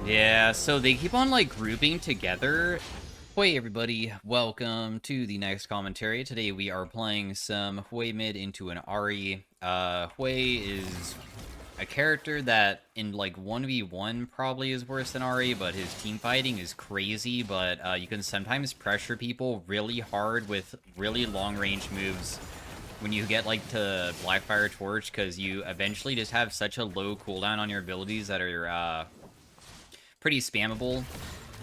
Yeah, so they keep on, like, grouping together. Hey everybody, welcome to the next commentary. Today we are playing some Hwei mid into an Ari. Hwei is a character that in, like, 1v1 probably is worse than Ari, but his team fighting is crazy, but you can sometimes pressure people really hard with really long-range moves when you get, like, to Blackfire Torch, because you eventually just have such a low cooldown on your abilities that are, pretty spammable.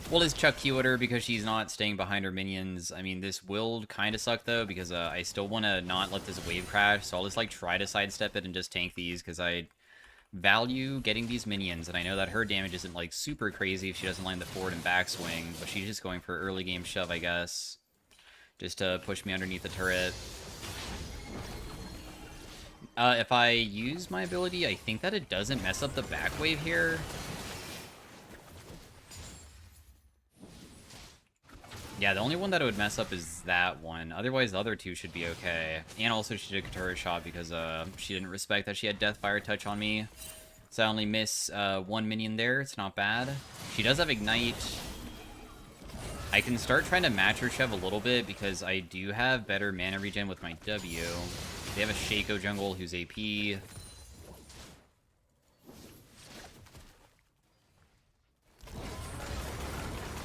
We'll just Chuck Q at her because she's not staying behind her minions. I mean, this will kind of suck, though, because I still want to not let this wave crash, so I'll just, like, try to sidestep it and just tank these, because I value getting these minions, and I know that her damage isn't, like, super crazy if she doesn't land the forward and backswing, but she's just going for early game shove, I guess, just to push me underneath the turret. If I use my ability, I think that it doesn't mess up the back wave here. Yeah, the only one that it would mess up is that one. Otherwise, the other two should be okay. And also, she did a turret shot because she didn't respect that she had Deathfire Touch on me. So I only miss one minion there. It's not bad. She does have Ignite. I can start trying to match her shove a little bit because I do have better mana regen with my W. They have a Shaco jungle who's AP.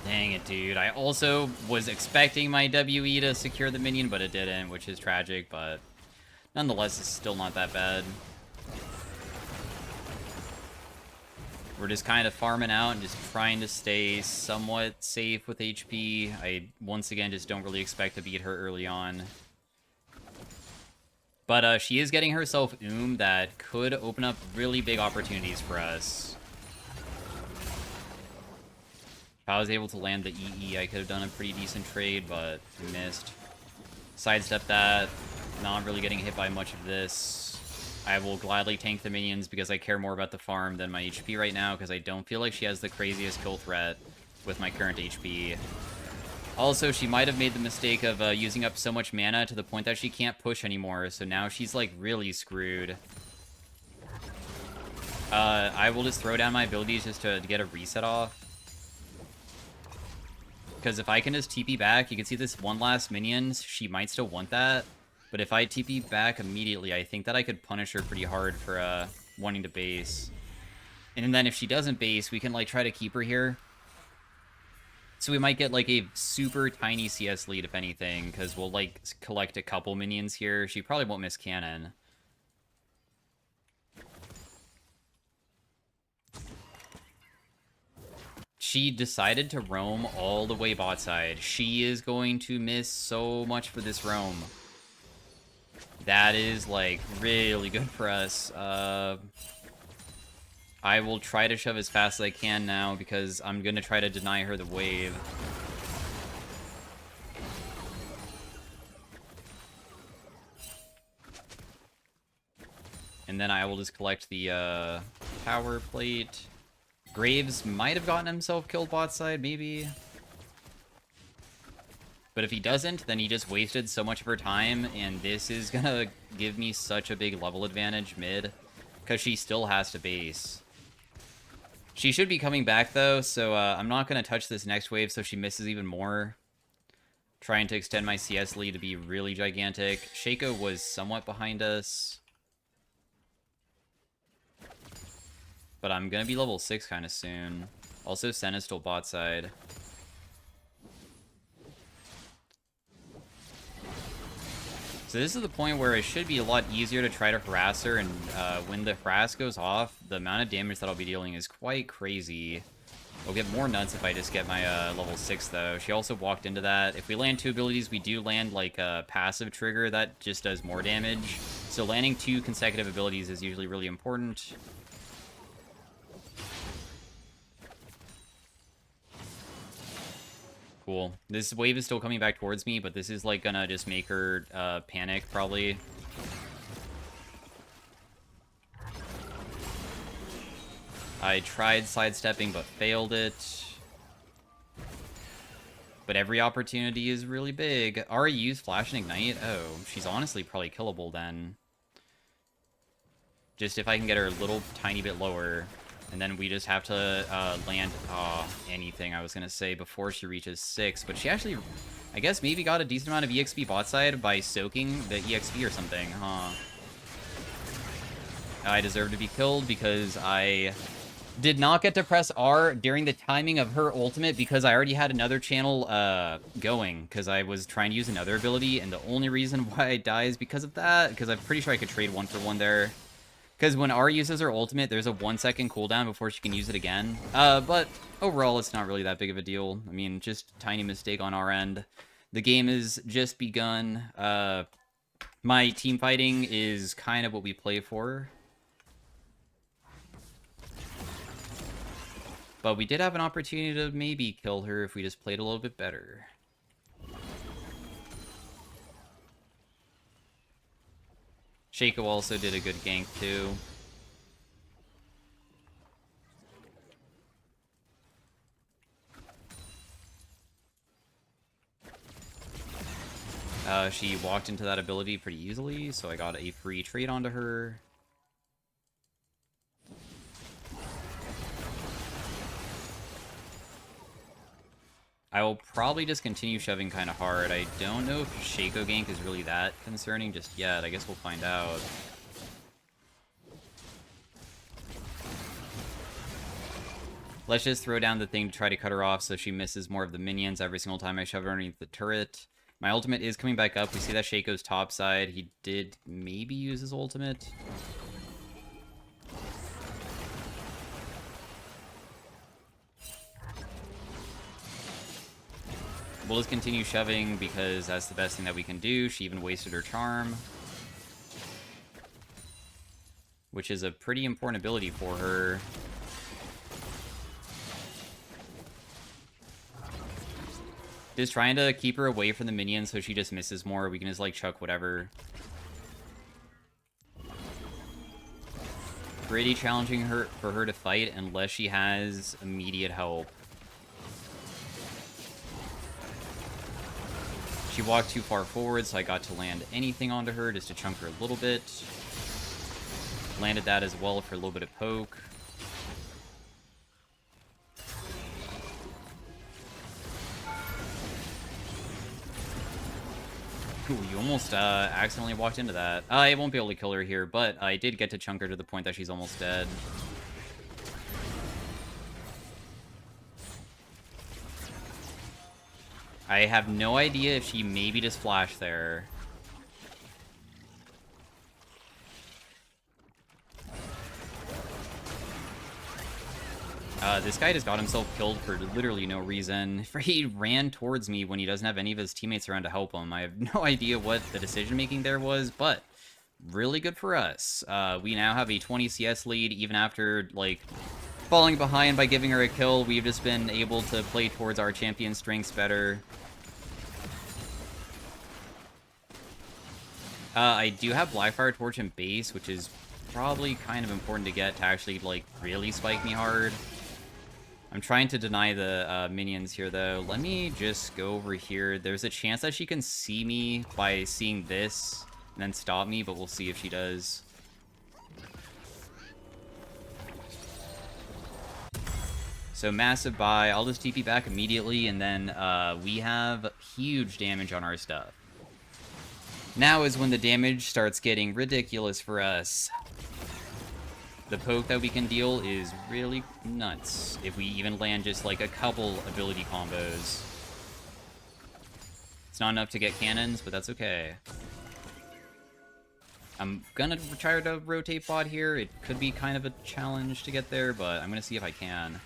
Dang it, dude. I also was expecting my WE to secure the minion, but it didn't, which is tragic, but nonetheless, it's still not that bad. We're just kind of farming out and just trying to stay somewhat safe with HP. I, once again, just don't really expect to beat her early on. But she is getting herself that could open up really big opportunities for us. If I was able to land the EE, I could have done a pretty decent trade, but missed. Sidestep that. Not really getting hit by much of this. I will gladly tank the minions because I care more about the farm than my HP right now, because I don't feel like she has the craziest kill threat with my current HP. Also, she might have made the mistake of using up so much mana to the point that she can't push anymore, so now she's, like, really screwed. I will just throw down my abilities just to get a reset off. Because if I can just TP back, you can see this one last minion, she might still want that. But if I TP back immediately, I think that I could punish her pretty hard for wanting to base. And then if she doesn't base, we can, like, try to keep her here. So we might get, like, a super tiny CS lead, if anything, because we'll, like, collect a couple minions here. She probably won't miss cannon. She decided to roam all the way bot side. She is going to miss so much for this roam. That is, like, really good for us. I will try to shove as fast as I can now because I'm going to try to deny her the wave. And then I will just collect the power plate. Graves might have gotten himself killed bot side, maybe. But if he doesn't, then he just wasted so much of her time, and this is gonna give me such a big level advantage mid, because she still has to base. She should be coming back, though, so I'm not gonna touch this next wave so she misses even more. Trying to extend my CS lead to be really gigantic. Shaco was somewhat behind us. But I'm gonna be level 6 kind of soon. Also, Sen is still bot side. So this is the point where it should be a lot easier to try to harass her, and when the harass goes off, the amount of damage that I'll be dealing is quite crazy. I'll get more nuts if I just get my level 6, though. She also walked into that. If we land 2 abilities, we do land, like, a passive trigger. That just does more damage. So landing 2 consecutive abilities is usually really important. Cool. This wave is still coming back towards me, but this is, like, gonna just make her panic, probably. I tried sidestepping, but failed it. But every opportunity is really big. Ari used Flash and Ignite? Oh, she's honestly probably killable then. Just if I can get her a little tiny bit lower. And then we just have to land anything, I was going to say, before she reaches 6. But she actually, I guess, maybe got a decent amount of EXP bot side by soaking the EXP or something, huh? I deserve to be killed because I did not get to press R during the timing of her ultimate because I already had another channel going because I was trying to use another ability, and the only reason why I die is because of that, because I'm pretty sure I could trade 1-for-1 there. Because when R uses her ultimate, there's a 1-second cooldown before she can use it again. But overall, it's not really that big of a deal. I mean, just tiny mistake on our end. The game has just begun. My team fighting is kind of what we play for. But we did have an opportunity to maybe kill her if we just played a little bit better. Shaco also did a good gank too. She walked into that ability pretty easily, so I got a free trade onto her. I will probably just continue shoving kind of hard. I don't know if Shaco gank is really that concerning just yet. I guess we'll find out. Let's just throw down the thing to try to cut her off so she misses more of the minions every single time I shove her underneath the turret. My ultimate is coming back up. We see that Shaco's top side. He did maybe use his ultimate. We'll just continue shoving because that's the best thing that we can do. She even wasted her charm, which is a pretty important ability for her. Just trying to keep her away from the minions so she just misses more. We can just, like, chuck whatever. Pretty challenging for her to fight unless she has immediate help. She walked too far forward, so I got to land anything onto her just to chunk her a little bit. Landed that as well for a little bit of poke. Ooh, you almost accidentally walked into that. I won't be able to kill her here, but I did get to chunk her to the point that she's almost dead. I have no idea if she maybe just flashed there. This guy just got himself killed for literally no reason. He ran towards me when he doesn't have any of his teammates around to help him. I have no idea what the decision-making there was, but really good for us. We now have a 20 CS lead, even after, like, falling behind by giving her a kill. We've just been able to play towards our champion strengths better. I do have Blackfire Torch and base, which is probably kind of important to get to actually, like, really spike me hard. I'm trying to deny the minions here, though. Let me just go over here. There's a chance that she can see me by seeing this and then stop me, but we'll see if she does. So massive buy. I'll just TP back immediately, and then we have huge damage on our stuff. Now is when the damage starts getting ridiculous for us. The poke that we can deal is really nuts if we even land just like a couple ability combos. It's not enough to get cannons, but that's okay. I'm gonna try to rotate bot here. It could be kind of a challenge to get there, but I'm gonna see if I can.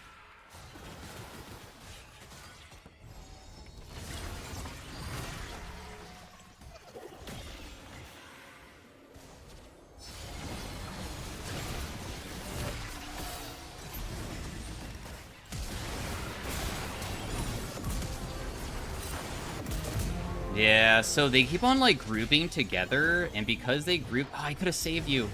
Yeah, so they keep on, like, grouping together, and because they group... Oh, I could have saved you.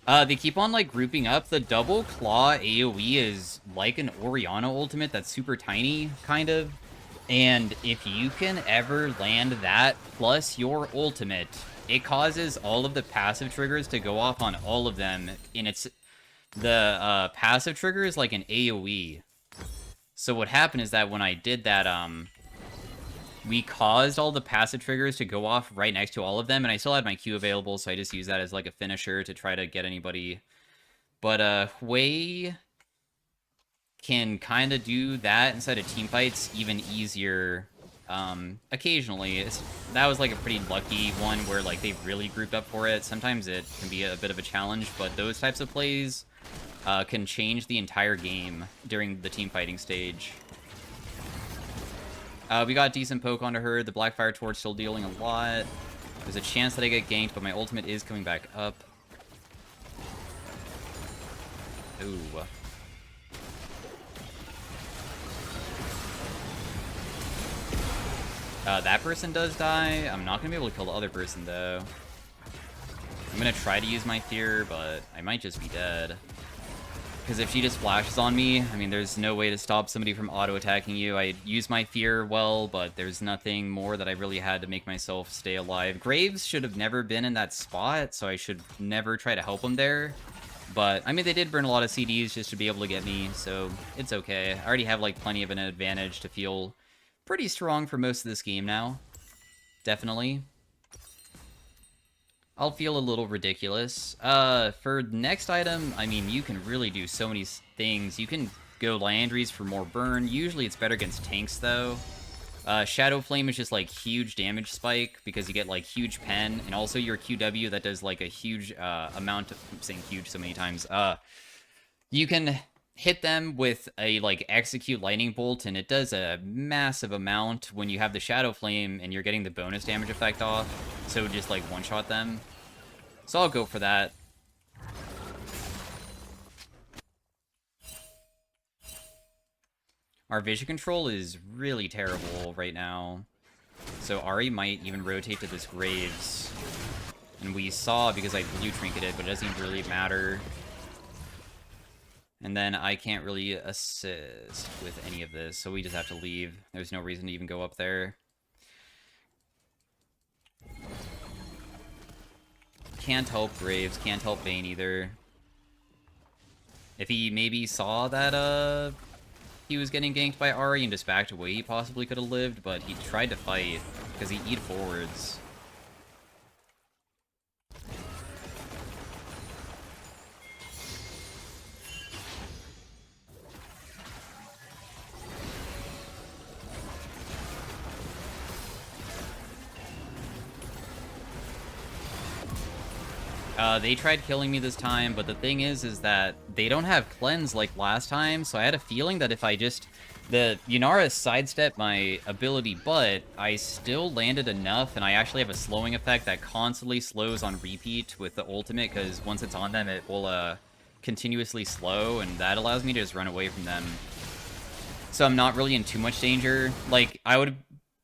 They keep on, like, grouping up. The double claw AoE is like an Orianna ultimate that's super tiny, kind of. And if you can ever land that plus your ultimate, it causes all of the passive triggers to go off on all of them, and the passive trigger is like an AOE. So what happened is that when I did that, we caused all the passive triggers to go off right next to all of them, and I still had my Q available, so I just used that as like a finisher to try to get anybody. But Hwei can kind of do that inside of team fights even easier occasionally. That was like a pretty lucky one where like they really grouped up for it. Sometimes it can be a bit of a challenge, but those types of plays can change the entire game during the team fighting stage. We got a decent poke onto her. The Blackfire Torch still dealing a lot. There's a chance that I get ganked, but my ultimate is coming back up. Ooh. That person does die. I'm not going to be able to kill the other person, though. I'm going to try to use my fear, but I might just be dead. Because if she just flashes on me, I mean, there's no way to stop somebody from auto-attacking you. I used my fear well, but there's nothing more that I really had to make myself stay alive. Graves should have never been in that spot, so I should never try to help him there. But, I mean, they did burn a lot of CDs just to be able to get me, so it's okay. I already have, like, plenty of an advantage to feel pretty strong for most of this game now. Definitely. I'll feel a little ridiculous. For next item, I mean, you can really do so many things. You can go Liandry's for more burn. Usually it's better against tanks, though. Shadow Flame is just, like, huge damage spike, because you get, like, huge pen, and also your QW that does, like, a huge amount of... I'm saying huge so many times. You can hit them with a, like, execute lightning bolt, and it does a massive amount when you have the Shadow Flame, and you're getting the bonus damage effect off, so just, like, one-shot them. So I'll go for that. Our vision control is really terrible right now. So Ari might even rotate to this Graves. And we saw because I blue trinketed, but it doesn't even really matter. And then I can't really assist with any of this, so we just have to leave. There's no reason to even go up there. Can't help Graves, can't help Vayne either. If he maybe saw that he was getting ganked by Ari and just backed away, he possibly could have lived, but he tried to fight because he eat forwards. They tried killing me this time, but the thing is that they don't have cleanse like last time, so I had a feeling that if I just... The Yunara sidestepped my ability, but I still landed enough, and I actually have a slowing effect that constantly slows on repeat with the ultimate, because once it's on them, it will continuously slow, and that allows me to just run away from them. So I'm not really in too much danger. Like, I would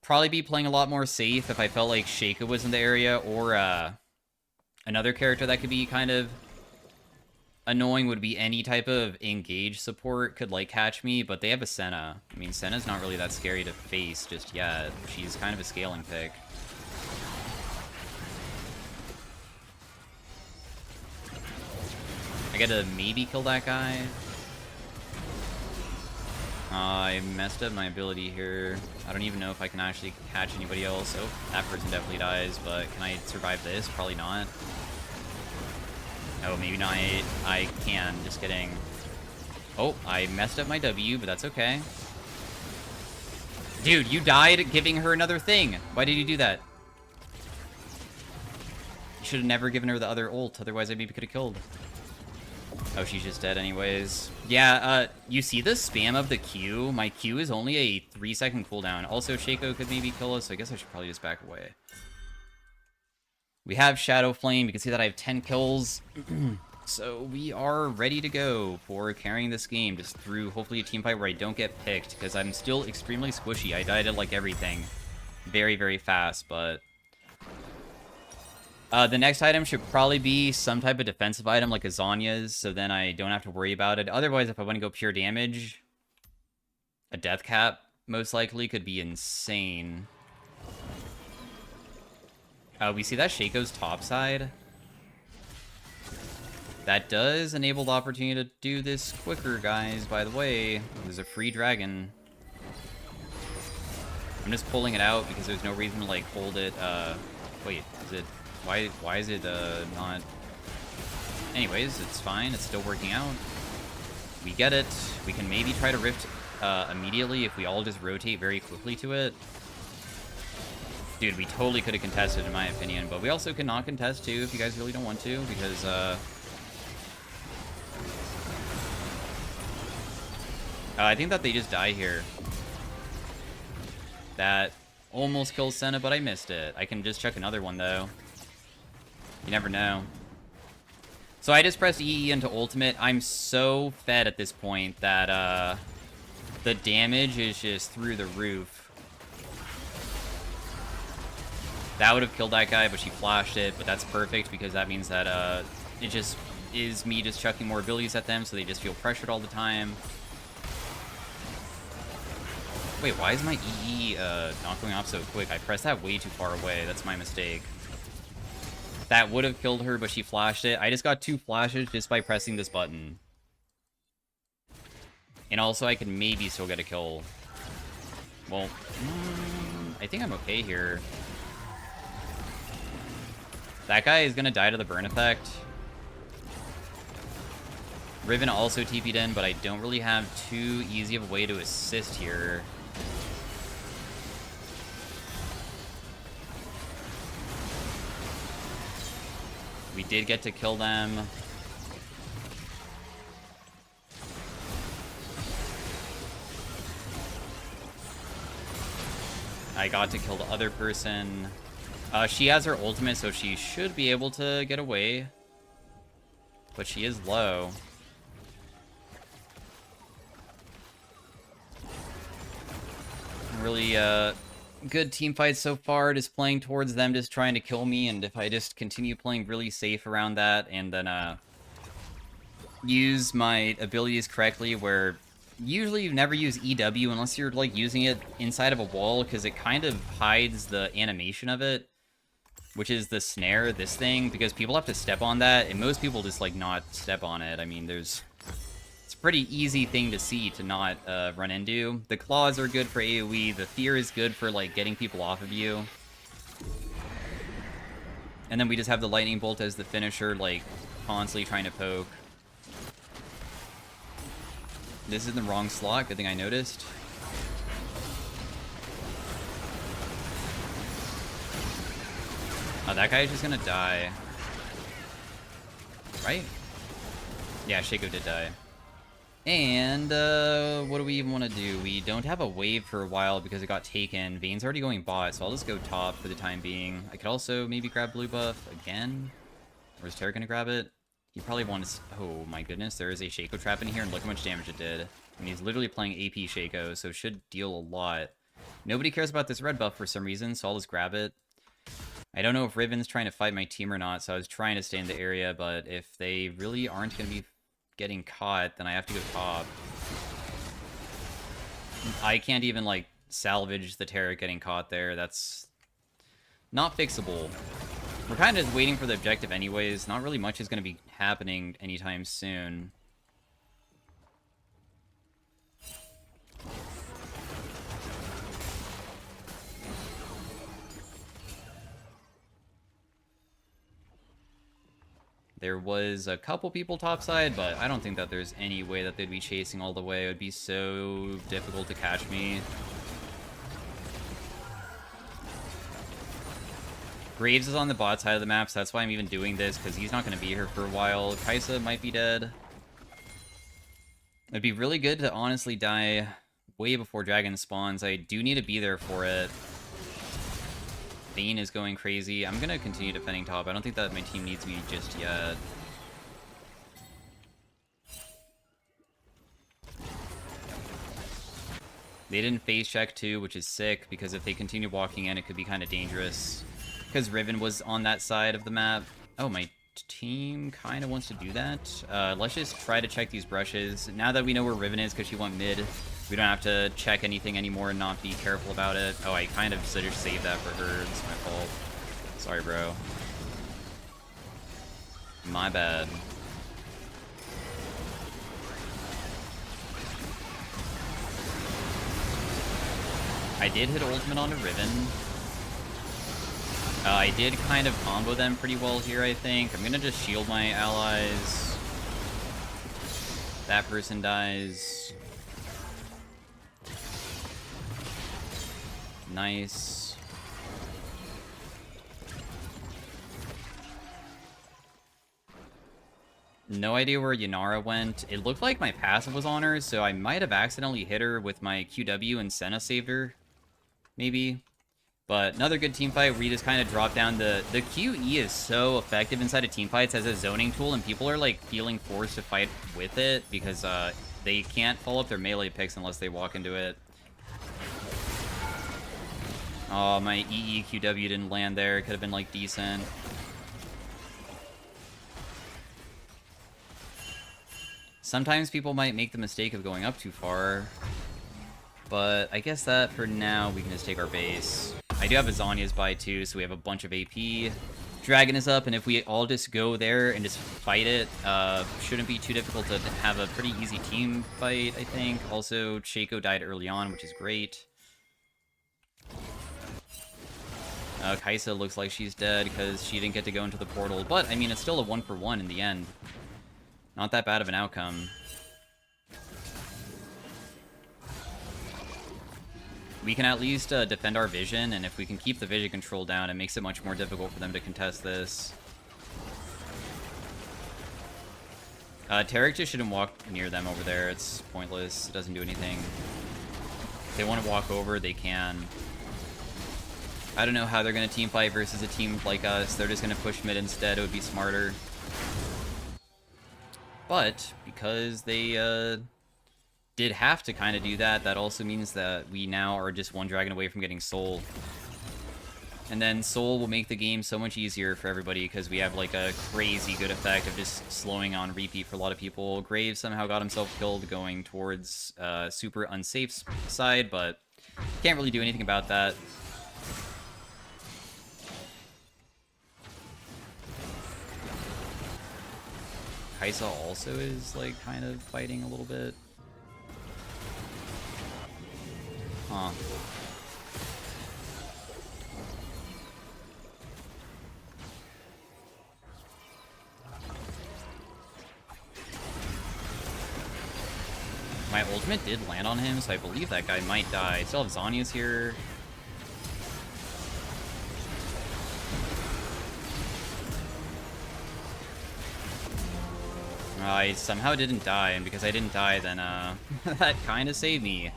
probably be playing a lot more safe if I felt like Sheikah was in the area, or, another character that could be kind of annoying would be any type of engage support could, like, catch me, but they have a Senna. I mean, Senna's not really that scary to face just yet. She's kind of a scaling pick. I gotta maybe kill that guy. I messed up my ability here. I don't even know if I can actually catch anybody else. Oh, that person definitely dies, but can I survive this? Probably not. Oh, maybe not. I can. Just kidding. Oh, I messed up my W, but that's okay. Dude, you died giving her another thing. Why did you do that? You should have never given her the other ult, otherwise I maybe could have killed. Oh, she's just dead anyways. Yeah, you see the spam of the Q? My Q is only a 3-second cooldown. Also, Shaco could maybe kill us, so I guess I should probably just back away. We have Shadow Flame. You can see that I have 10 kills. So we are ready to go for carrying this game just through, hopefully, a team fight where I don't get picked, because I'm still extremely squishy. I died at, like, everything very, very fast, but... the next item should probably be some type of defensive item like Azanya's, so then I don't have to worry about it. Otherwise, if I want to go pure damage, a death cap most likely could be insane. We see that Shaco's top side. That does enable the opportunity to do this quicker, guys, by the way. There's a free dragon. I'm just pulling it out because there's no reason to, like, hold it. Wait, is it... Why is it, not... Anyways, it's fine. It's still working out. We get it. We can maybe try to rift, immediately if we all just rotate very quickly to it. Dude, we totally could have contested, in my opinion, but we also cannot contest, too, if you guys really don't want to, because, I think that they just die here. That almost kills Senna, but I missed it. I can just check another one, though. You never know. So I just pressed EE into ultimate. I'm so fed at this point that, the damage is just through the roof. That would have killed that guy, but she flashed it, but that's perfect because that means that, it just is me just chucking more abilities at them, so they just feel pressured all the time. Wait, why is my EE, not going off so quick? I pressed that way too far away. That's my mistake. That would have killed her, but she flashed it. I just got 2 flashes just by pressing this button. And also, I can maybe still get a kill. Well, I think I'm okay here. That guy is going to die to the burn effect. Riven also TP'd in, but I don't really have too easy of a way to assist here. We did get to kill them. I got to kill the other person. She has her ultimate, so she should be able to get away. But she is low. Really, good team fights so far, just playing towards them, just trying to kill me, and if I just continue playing really safe around that, and then, use my abilities correctly, where usually you never use EW unless you're, like, using it inside of a wall, because it kind of hides the animation of it, which is the snare, this thing, because people have to step on that, and most people just, like, not step on it. I mean, it's a pretty easy thing to see to not run into. The claws are good for AoE, the fear is good for, like, getting people off of you. And then we just have the lightning bolt as the finisher, like, constantly trying to poke. This is the wrong slot, good thing I noticed. Oh, that guy is just gonna die. Right? Yeah, Shaco did die. And, what do we even want to do? We don't have a wave for a while because it got taken. Vayne's already going bot, so I'll just go top for the time being. I could also maybe grab blue buff again. Or is Terra gonna grab it? He probably wants... Oh my goodness, there is a Shaco trap in here, and look how much damage it did. And he's literally playing AP Shaco, so it should deal a lot. Nobody cares about this red buff for some reason, so I'll just grab it. I don't know if Riven's trying to fight my team or not, so I was trying to stay in the area, but if they really aren't going to be getting caught, then I have to go top. I can't even, like, salvage the Terra getting caught there. That's not fixable. We're kind of just waiting for the objective anyways. Not really much is going to be happening anytime soon. There was a couple people topside, but I don't think that there's any way that they'd be chasing all the way. It would be so difficult to catch me. Graves is on the bot side of the map, so that's why I'm even doing this, because he's not going to be here for a while. Kaisa might be dead. It'd be really good to honestly die way before Dragon spawns. I do need to be there for it. Vayne is going crazy. I'm going to continue defending top. I don't think that my team needs me just yet. They didn't phase check too, which is sick, because if they continue walking in, it could be kind of dangerous. Because Riven was on that side of the map. Oh, my team kind of wants to do that. Let's just try to check these brushes. Now that we know where Riven is, because she went mid, we don't have to check anything anymore and not be careful about it. Oh, I kind of just saved that for her. It's my fault. Sorry, bro. My bad. I did hit ultimate onto Riven. I did kind of combo them pretty well here, I think. I'm gonna just shield my allies. That person dies. Nice. No idea where Yanara went. It looked like my passive was on her, so I might have accidentally hit her with my QW and Senna saved her. Maybe. But another good team fight where you just kind of drop down the QE is so effective inside of team fights as a zoning tool, and people are like feeling forced to fight with it because they can't follow up their melee picks unless they walk into it. Oh, my EEQW didn't land there. It could have been like decent. Sometimes people might make the mistake of going up too far. But I guess that for now we can just take our base. I do have a Zanya's by too, so we have a bunch of AP. Dragon is up, and if we all just go there and just fight it, shouldn't be too difficult to have a pretty easy team fight, I think. Also, Shaco died early on, which is great. Kaisa looks like she's dead because she didn't get to go into the portal. But, I mean, it's still a 1-for-1 in the end. Not that bad of an outcome. We can at least defend our vision, and if we can keep the vision control down, it makes it much more difficult for them to contest this. Tarek just shouldn't walk near them over there. It's pointless. It doesn't do anything. If they want to walk over, they can. I don't know how they're going to team fight versus a team like us. They're just going to push mid instead. It would be smarter. But, because they did have to kind of do that, that also means that we now are just one dragon away from getting Soul. And then Soul will make the game so much easier for everybody because we have like a crazy good effect of just slowing on repeat for a lot of people. Graves somehow got himself killed going towards super unsafe side, but can't really do anything about that. Kaisa also is like kind of fighting a little bit. Huh. My ultimate did land on him, so I believe that guy might die. I still have Zanya's here. I somehow didn't die, and because I didn't die, then that kind of saved me.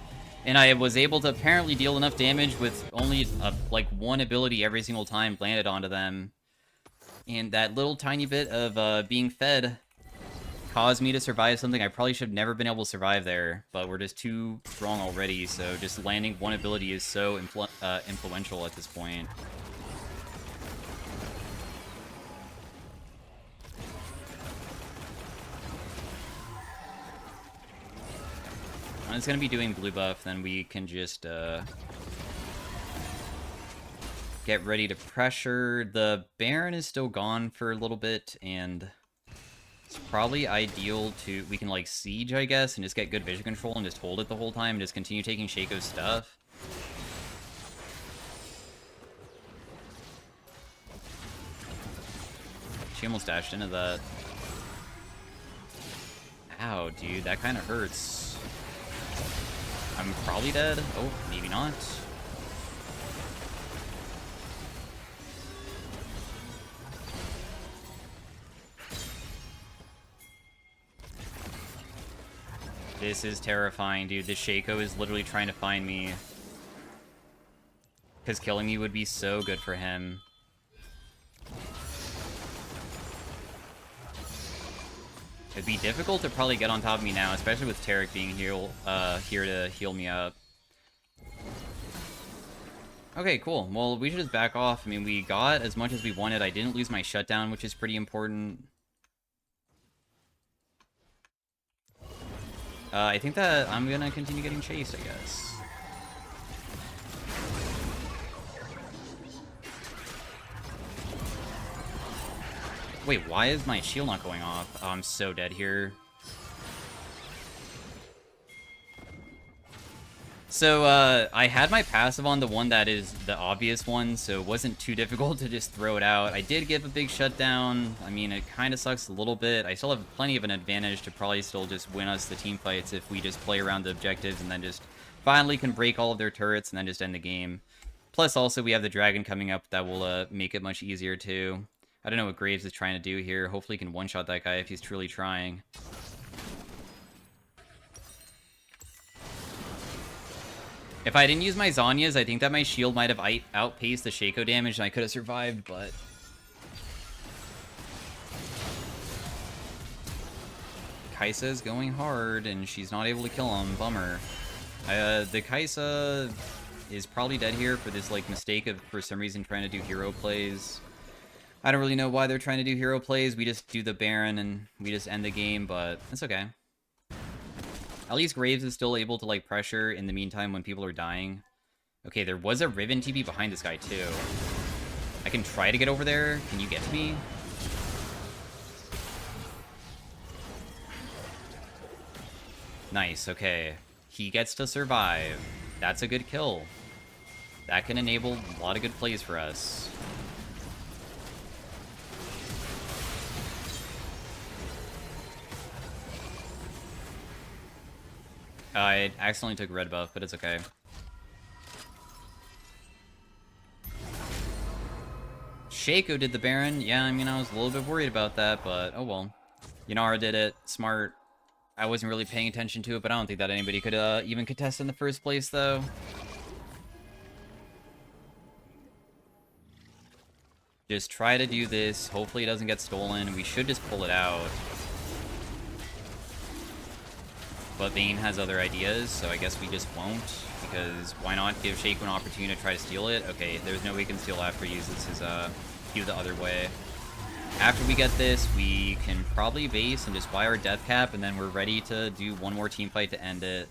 And I was able to apparently deal enough damage with only like one ability every single time landed onto them. And that little tiny bit of being fed caused me to survive something I probably should have never been able to survive there. But we're just too strong already, so just landing one ability is so influential at this point. When it's going to be doing blue buff, then we can just get ready to pressure. The Baron is still gone for a little bit, and it's probably ideal to... We can, like, siege, I guess, and just get good vision control and just hold it the whole time and just continue taking Shaco's stuff. She almost dashed into that. Ow, dude, that kind of hurts. I'm probably dead. Oh, maybe not. This is terrifying, dude. This Shaco is literally trying to find me. Because killing me would be so good for him. It'd be difficult to probably get on top of me now, especially with Tarek being here to heal me up. Okay, cool. Well, we should just back off. I mean, we got as much as we wanted. I didn't lose my shutdown, which is pretty important. I think that I'm gonna continue getting chased, I guess. Wait, why is my shield not going off? Oh, I'm so dead here. So, I had my passive on the one that is the obvious one, so it wasn't too difficult to just throw it out. I did give a big shutdown. I mean, it kind of sucks a little bit. I still have plenty of an advantage to probably still just win us the team fights if we just play around the objectives and then just finally can break all of their turrets and then just end the game. Plus, also, we have the dragon coming up that will make it much easier, too. I don't know what Graves is trying to do here. Hopefully he can one-shot that guy if he's truly trying. If I didn't use my Zhonya's, I think that my shield might have outpaced the Shaco damage and I could have survived, but... Kai'Sa's going hard, and she's not able to kill him. Bummer. The Kai'Sa is probably dead here for this, like, mistake of, for some reason, trying to do hero plays. I don't really know why they're trying to do hero plays. We just do the Baron, and we just end the game, but it's okay. At least Graves is still able to, like, pressure in the meantime when people are dying. Okay, there was a Riven TP behind this guy, too. I can try to get over there. Can you get to me? Nice, okay. He gets to survive. That's a good kill. That can enable a lot of good plays for us. I accidentally took red buff, but it's okay. Shaco did the Baron. Yeah, I mean, I was a little bit worried about that, but oh well. Yanara did it. Smart. I wasn't really paying attention to it, but I don't think that anybody could even contest in the first place, though. Just try to do this. Hopefully it doesn't get stolen. We should just pull it out. But Vayne has other ideas, so I guess we just won't. Because why not give Shaco an opportunity to try to steal it? Okay, there's no way he can steal after he uses his Q the other way. After we get this, we can probably base and just buy our death cap, and then we're ready to do one more team fight to end it.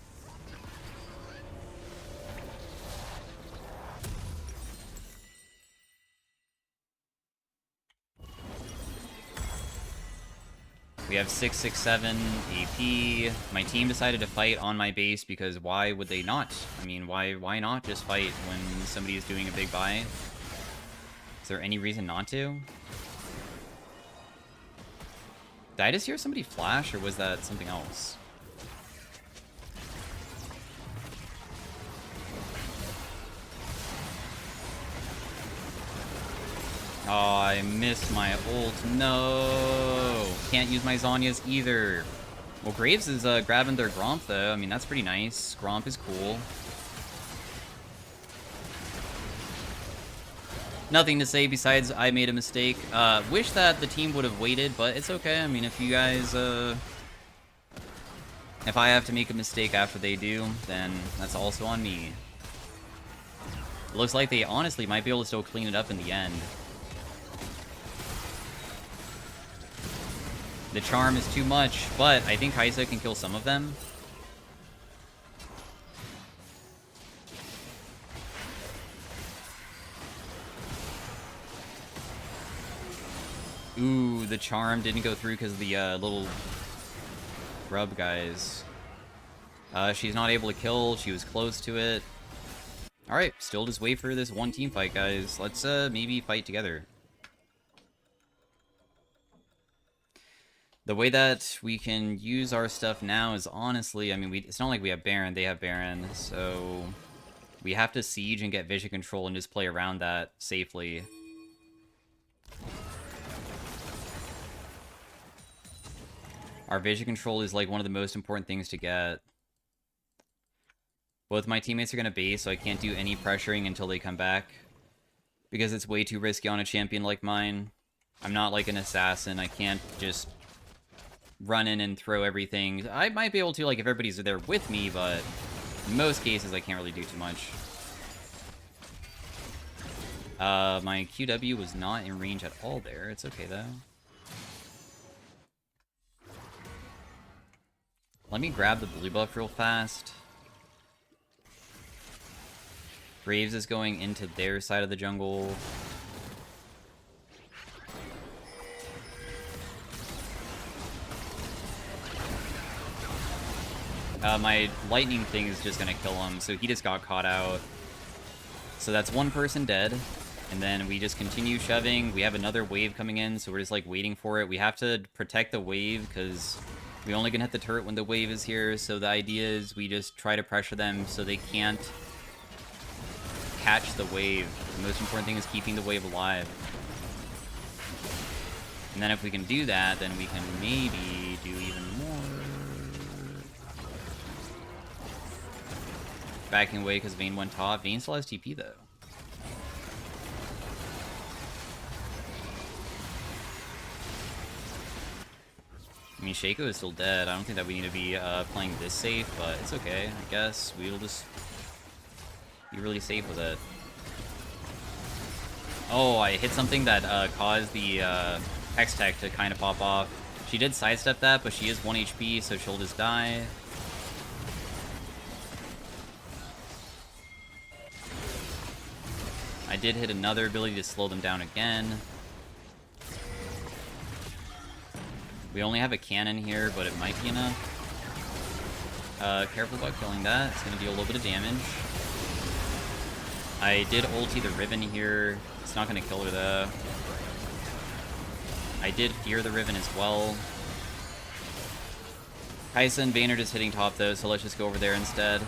We have 667 AP. My team decided to fight on my base because why would they not? I mean, why not just fight when somebody is doing a big buy? Is there any reason not to? Did I just hear somebody flash, or was that something else? Oh, I missed my ult. No! Can't use my Zhonya's either. Well, Graves is grabbing their Gromp, though. I mean, that's pretty nice. Gromp is cool. Nothing to say besides I made a mistake. Wish that the team would have waited, but it's okay. I mean, if you guys, if I have to make a mistake after they do, then that's also on me. It looks like they honestly might be able to still clean it up in the end. The charm is too much, but I think Kai'Sa can kill some of them. Ooh, the charm didn't go through because of the little grub guys. She's not able to kill. She was close to it. Alright, still just wait for this one team fight, guys. Let's maybe fight together. The way that we can use our stuff now is honestly, I mean, it's not like we have Baron, they have Baron, so we have to siege and get vision control and just play around that safely. Our vision control is like one of the most important things to get. Both my teammates are going to base, so I can't do any pressuring until they come back. Because it's way too risky on a champion like mine. I'm not like an assassin, I can't just run in and throw everything. I might be able to, like, if everybody's there with me, but in most cases I can't really do too much. My QW was not in range at all there. It's okay, though. Let me grab the blue buff real fast. Graves is going into their side of the jungle. My lightning thing is just gonna kill him, so he just got caught out. So that's one person dead. And then we just continue shoving. We have another wave coming in, so we're just, like, waiting for it. We have to protect the wave, because we only can hit the turret when the wave is here. So the idea is we just try to pressure them so they can't catch the wave. The most important thing is keeping the wave alive. And then if we can do that, then we can maybe do even more. Backing away because Vayne went top. Vayne still has TP, though. I mean, Shaco is still dead. I don't think that we need to be playing this safe, but it's okay. I guess we'll just be really safe with it. Oh, I hit something that caused the Hextech to kind of pop off. She did sidestep that, but she is 1 HP, so she'll just die. I did hit another ability to slow them down again. We only have a cannon here, but it might be enough. Careful about killing that. It's going to deal a little bit of damage. I did ulti the Riven here. It's not going to kill her, though. I did fear the Riven as well. Kaisa and Vayne are just hitting top, though, so let's just go over there instead.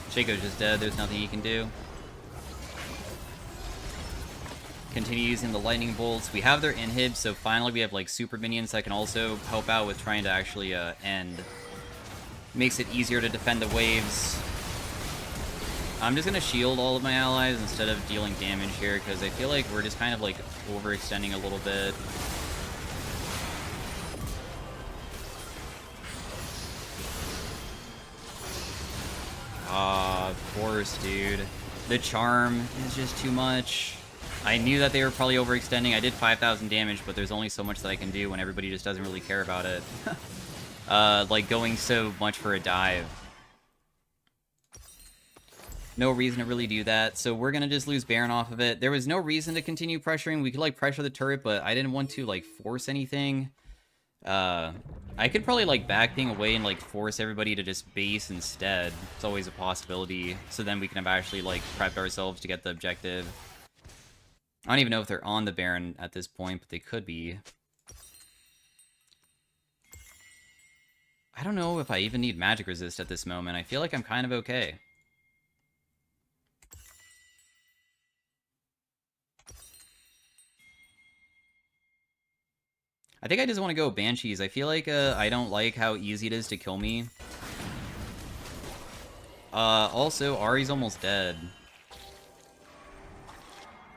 Shaco's just dead. There's nothing he can do. Continue using the lightning bolts. We have their inhib, so finally we have like super minions that can also help out with trying to actually end. Makes it easier to defend the waves. I'm just gonna shield all of my allies instead of dealing damage here, because I feel like we're just kind of like overextending a little bit. Of course, dude. The charm is just too much. I knew that they were probably overextending. I did 5,000 damage, but there's only so much that I can do when everybody just doesn't really care about it. Like going so much for a dive. No reason to really do that, so we're gonna just lose Baron off of it. There was no reason to continue pressuring. We could, like, pressure the turret, but I didn't want to, like, force anything. I could probably, like, back ping away and, like, force everybody to just base instead. It's always a possibility. So then we can have actually, like, prepped ourselves to get the objective. I don't even know if they're on the Baron at this point, but they could be. I don't know if I even need magic resist at this moment. I feel like I'm kind of okay. I think I just want to go Banshees. I feel like I don't like how easy it is to kill me. Also, Ahri's almost dead.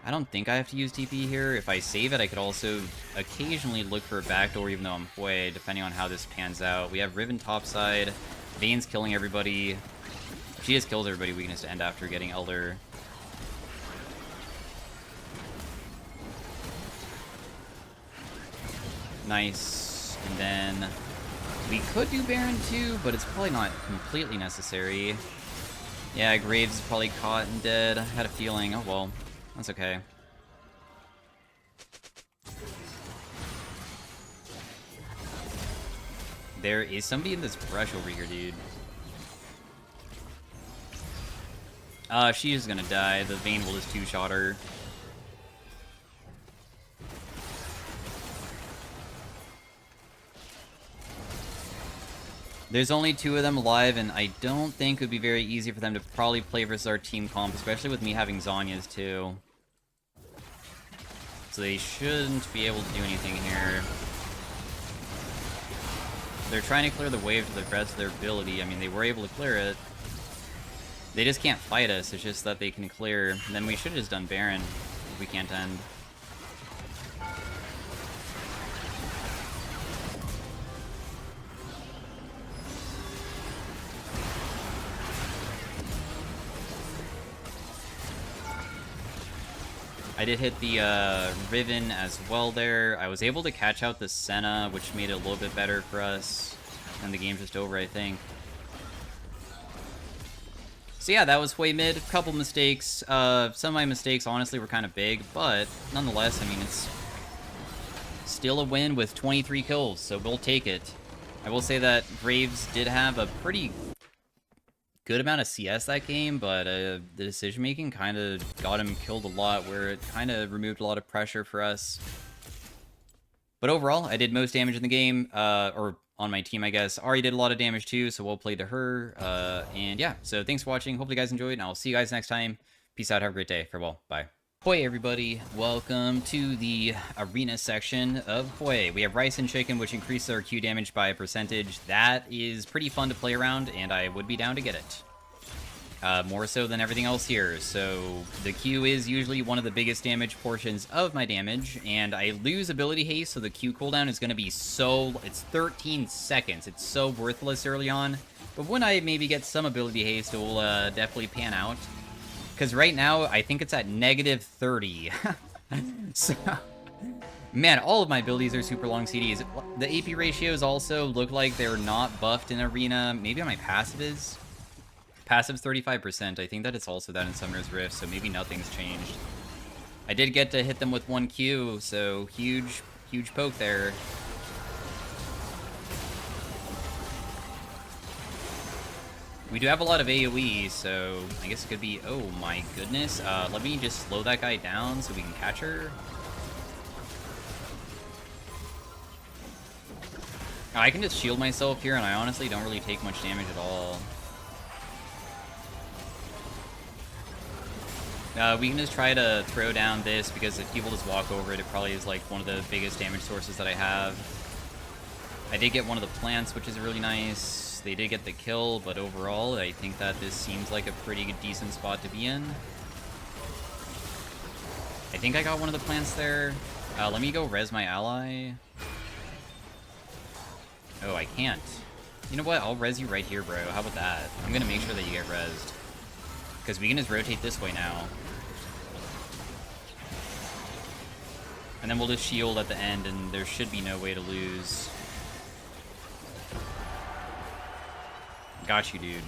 I don't think I have to use TP here. If I save it, I could also occasionally look for a backdoor, even though I'm Hwei, depending on how this pans out. We have Riven topside. Vayne's killing everybody. She just kills everybody, weakness to end after getting Elder. Nice. And then we could do Baron too, but it's probably not completely necessary. Yeah, Graves is probably caught and dead. I had a feeling. Oh well. That's okay. There is somebody in this brush over here, dude. She's gonna die. The Vayne will just two-shot her. There's only 2 of them alive, and I don't think it would be very easy for them to probably play versus our team comp, especially with me having Zhonya's too. So they shouldn't be able to do anything here. They're trying to clear the wave to the best of their ability. I mean, they were able to clear it. They just can't fight us, it's just that they can clear. And then we should have just done Baron if we can't end. I did hit the Riven as well there. I was able to catch out the Senna, which made it a little bit better for us. And the game's just over, I think. So yeah, that was Hwei mid. A couple mistakes. Some of my mistakes, honestly, were kind of big. But nonetheless, I mean, it's still a win with 23 kills, so we'll take it. I will say that Graves did have a pretty good amount of CS that game, but the decision-making kind of got him killed a lot, where it kind of removed a lot of pressure for us. But overall, I did most damage in the game, or on my team, I guess. Ari did a lot of damage too, so we'll play to her. And yeah, so thanks for watching. Hopefully you guys enjoyed, and I'll see you guys next time. Peace out. Have a great day. Farewell. Bye. Hwei, everybody. Welcome to the arena section of Hwei. We have rice and chicken, which increases our Q damage by a percentage. That is pretty fun to play around, and I would be down to get it. More so than everything else here. So the Q is usually one of the biggest damage portions of my damage, and I lose ability haste, so the Q cooldown is going to be it's 13 seconds. It's so worthless early on, but when I maybe get some ability haste, it will definitely pan out. Because right now, I think it's at negative 30. So, man, all of my abilities are super long CDs. The AP ratios also look like they're not buffed in Arena. Maybe on my passive is. Passive's 35%. I think that it's also that in Summoner's Rift, so maybe nothing's changed. I did get to hit them with 1 Q, so huge poke there. We do have a lot of AOE, so I guess it could be... Oh my goodness. Let me just slow that guy down so we can catch her. I can just shield myself here, and I honestly don't really take much damage at all. We can just try to throw down this, because if people just walk over it, it probably is like one of the biggest damage sources that I have. I did get one of the plants, which is really nice. They did get the kill, but overall, I think that this seems like a pretty decent spot to be in. I think I got one of the plants there. Let me go res my ally. Oh, I can't. You know what? I'll res you right here, bro. How about that? I'm gonna make sure that you get resed. Because we can just rotate this way now. And then we'll just shield at the end, and there should be no way to lose. Got you, dude.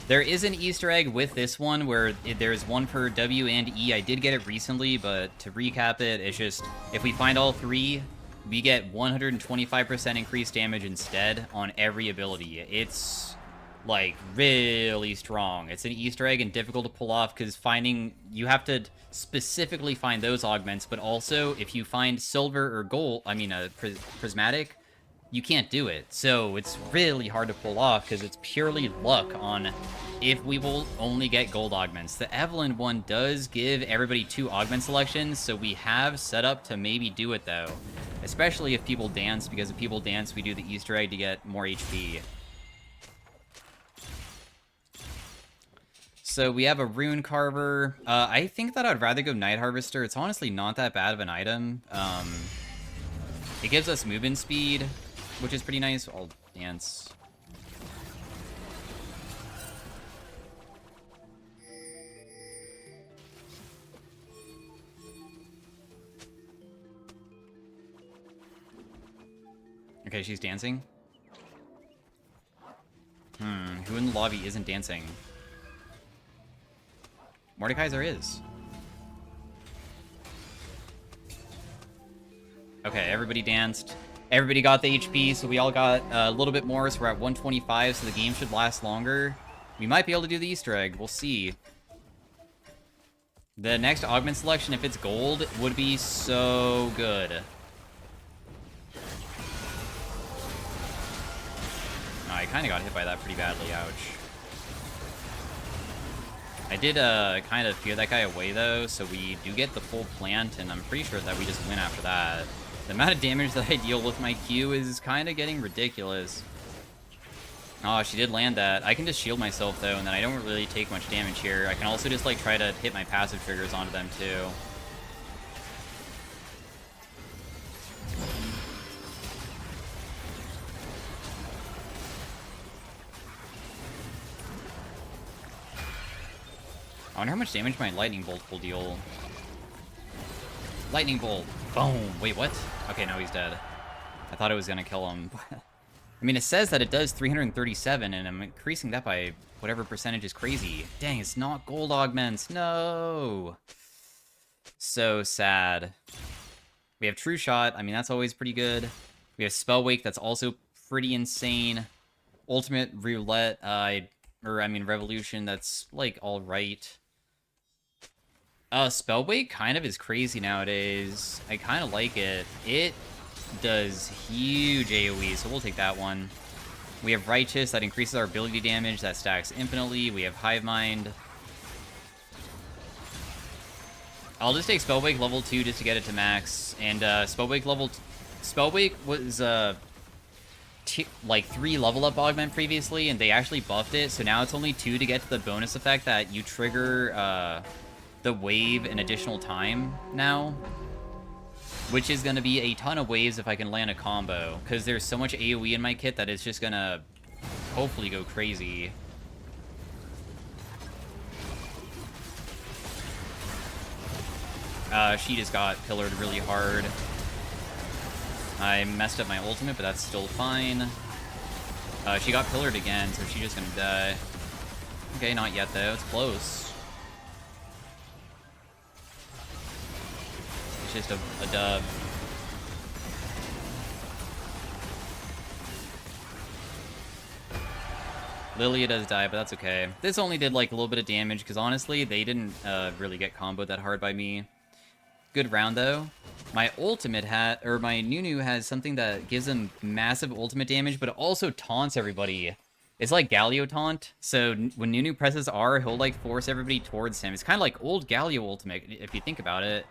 There is an Easter egg with this one where there's one for W and E. I did get it recently, but to recap it, it's just if we find all 3, we get 125% increased damage instead on every ability. It's like really strong. It's an Easter egg and difficult to pull off because you have to specifically find those augments, but also if you find silver or gold, prismatic, you can't do it. So it's really hard to pull off because it's purely luck on if we will only get gold augments. The Evelyn one does give everybody 2 augment selections, so we have set up to maybe do it though. Especially if people dance, because if people dance, we do the Easter egg to get more HP. So we have a Rune Carver. I think that I'd rather go Night Harvester. It's honestly not that bad of an item. It gives us movement speed, which is pretty nice. I'll dance. Okay, she's dancing. Who in the lobby isn't dancing? Mordekaiser is. Okay, everybody danced. Everybody got the HP, so we all got a little bit more, so we're at 125, so the game should last longer. We might be able to do the Easter egg. We'll see. The next augment selection, if it's gold, would be so good. Oh, I kind of got hit by that pretty badly. Ouch. I did kind of fear that guy away, though, so we do get the full plant, and I'm pretty sure that we just win after that. The amount of damage that I deal with my Q is kind of getting ridiculous. Oh, she did land that. I can just shield myself, though, and then I don't really take much damage here. I can also just, like, try to hit my passive triggers onto them, too. I wonder how much damage my Lightning Bolt will deal. Lightning Bolt. Boom. Wait, what? Okay, no, he's dead. I thought it was going to kill him. I mean, it says that it does 337, and I'm increasing that by whatever percentage is crazy. Dang, it's not gold augments. No. So sad. We have True Shot. I mean, that's always pretty good. We have Spell Wake. That's also pretty insane. Ultimate Roulette. Revolution. That's, like, alright. Spell Wake kind of is crazy nowadays. I kind of like it. It does huge AoE, so we'll take that one. We have Righteous. That increases our ability damage. That stacks infinitely. We have Hive Mind. I'll just take Spellwake level 2 just to get it to max. And Spellwake was like 3 level up augment previously, and they actually buffed it, so now it's only 2 to get to the bonus effect that you trigger the wave an additional time now. Which is going to be a ton of waves if I can land a combo, because there's so much AoE in my kit that it's just going to hopefully go crazy. She just got pillared really hard. I messed up my ultimate, but that's still fine. She got pillared again, so she's just gonna die. Okay, not yet though. It's close. It's just a dub. Lilia does die, but that's okay. This only did like a little bit of damage, because honestly, they didn't really get comboed that hard by me. Good round though. My ultimate my Nunu has something that gives him massive ultimate damage, but it also taunts everybody. It's like Galio taunt, so when Nunu presses R, he'll like force everybody towards him. It's kind of like old Galio ultimate, if you think about it.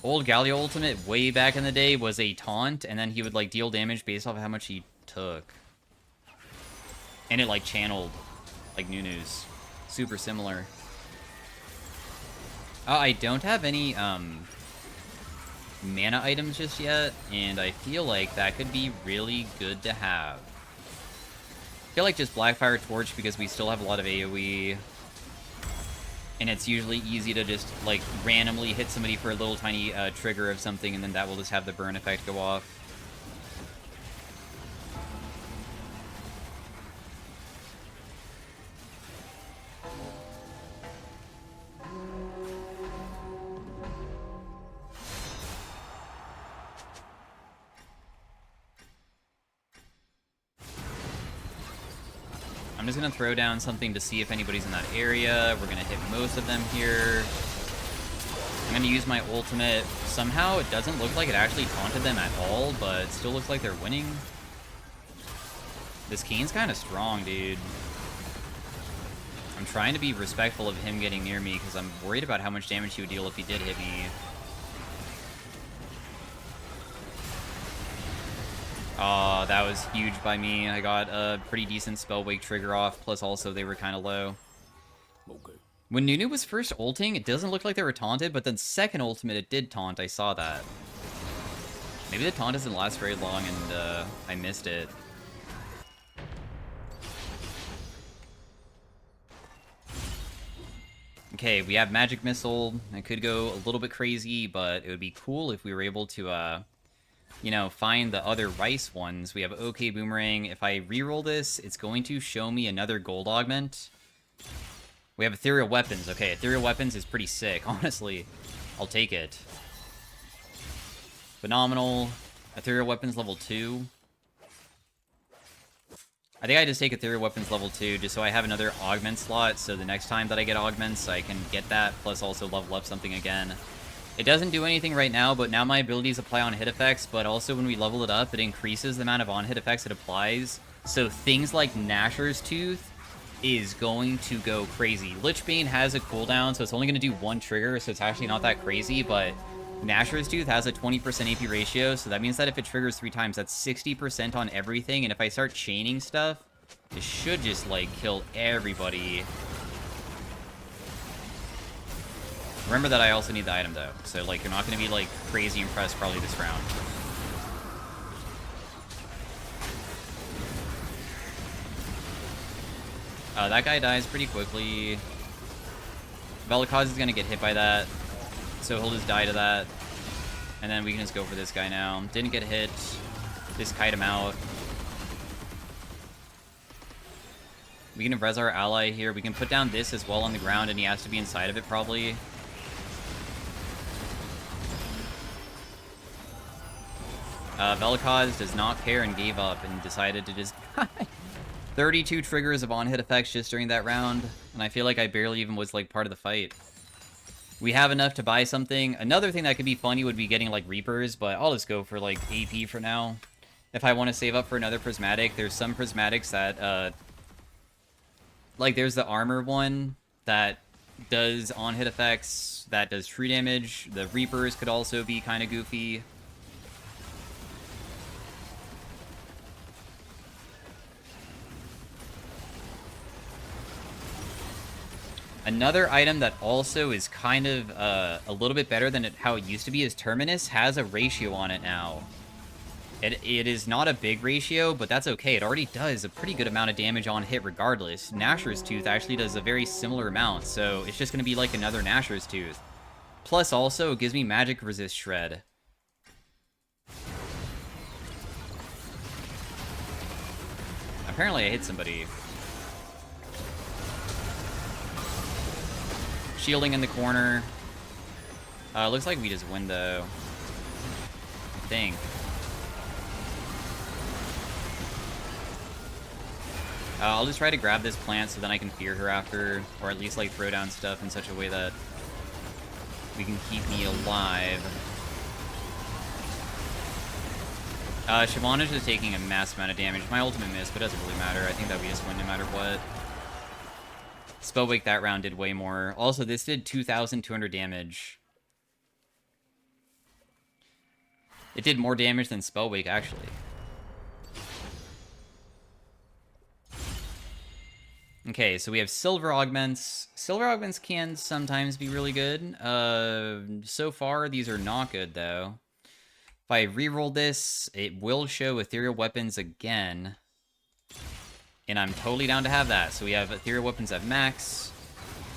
Old Galio ultimate, way back in the day, was a taunt, and then he would like deal damage based off of how much he took. And it like channeled, like Nunu's. Super similar. I don't have any mana items just yet, and I feel like that could be really good to have. I feel like just Blackfire Torch, because we still have a lot of AoE, and it's usually easy to just like randomly hit somebody for a little tiny trigger of something, and then that will just have the burn effect go off. I'm just going to throw down something to see if anybody's in that area. We're going to hit most of them here. I'm going to use my ultimate. Somehow it doesn't look like it actually taunted them at all, but it still looks like they're winning. This Kane's kind of strong, dude. I'm trying to be respectful of him getting near me because I'm worried about how much damage he would deal if he did hit me. Oh, that was huge by me. I got a pretty decent spell wake trigger off, plus also they were kind of low. Okay. When Nunu was first ulting, it doesn't look like they were taunted, but then second ultimate, it did taunt. I saw that. Maybe the taunt doesn't last very long and I missed it. Okay, we have Magic Missile. It could go a little bit crazy, but it would be cool if we were able to, you know, find the other rice ones. We have OK Boomerang. If I reroll this, it's going to show me another gold augment. We have Ethereal Weapons. Okay, Ethereal Weapons is pretty sick, honestly. I'll take it. Phenomenal. Ethereal Weapons level 2. I think I just take Ethereal Weapons level 2 just so I have another augment slot, so the next time that I get augments, I can get that, plus also level up something again. It doesn't do anything right now, but now my abilities apply on hit effects, but also when we level it up, it increases the amount of on-hit effects it applies. So things like Gnasher's Tooth is going to go crazy. Lichbane has a cooldown, so it's only going to do one trigger, so it's actually not that crazy, but Gnasher's Tooth has a 20% AP ratio, so that means that if it triggers 3 times, that's 60% on everything, and if I start chaining stuff, it should just, like, kill everybody. Remember that I also need the item, though. So, like, you're not going to be, like, crazy impressed probably this round. That guy dies pretty quickly. Velikaz is going to get hit by that. So he'll just die to that. And then we can just go for this guy now. Didn't get hit. Just kite him out. We can res our ally here. We can put down this as well on the ground, and he has to be inside of it, probably. Velikaz does not care and gave up and decided to just 32 triggers of on-hit effects just during that round, and I feel like I barely even was, like, part of the fight. We have enough to buy something. Another thing that could be funny would be getting, like, Reapers, but I'll just go for, like, AP for now. If I want to save up for another Prismatic, there's some Prismatics that, like, there's the Armor one that does on-hit effects, that does true damage. The Reapers could also be kind of goofy. Another item that also is kind of a little bit better than how it used to be is Terminus has a ratio on it now. It is not a big ratio, but that's okay. It already does a pretty good amount of damage on hit regardless. Nashor's Tooth actually does a very similar amount, so it's just going to be like another Nashor's Tooth. Plus also, it gives me magic resist shred. Apparently I hit somebody. Shielding in the corner. Looks like we just win, though. I think. I'll just try to grab this plant so then I can fear her after, or at least, like, throw down stuff in such a way that we can keep me alive. Siobhan is just taking a massive amount of damage. My ultimate missed, but it doesn't really matter. I think that we just win no matter what. Spellwake that round did way more. Also, this did 2,200 damage. It did more damage than Spellwake, actually. Okay, so we have Silver Augments. Silver Augments can sometimes be really good. So far, these are not good, though. If I reroll this, it will show Ethereal Weapons again. And I'm totally down to have that. So we have Ethereal Weapons at max.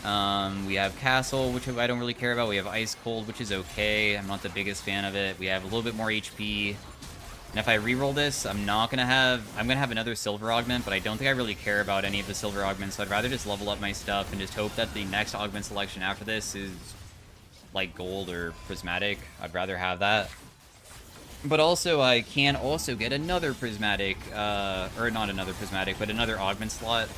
We have Castle, which I don't really care about. We have Ice Cold, which is okay. I'm not the biggest fan of it. We have a little bit more HP. And if I reroll this, I'm gonna have another Silver Augment, but I don't think I really care about any of the Silver Augments, so I'd rather just level up my stuff and just hope that the next Augment selection after this is, like, Gold or Prismatic. I'd rather have that. But also, I can also get another Prismatic, or not another Prismatic, but another Augment slot,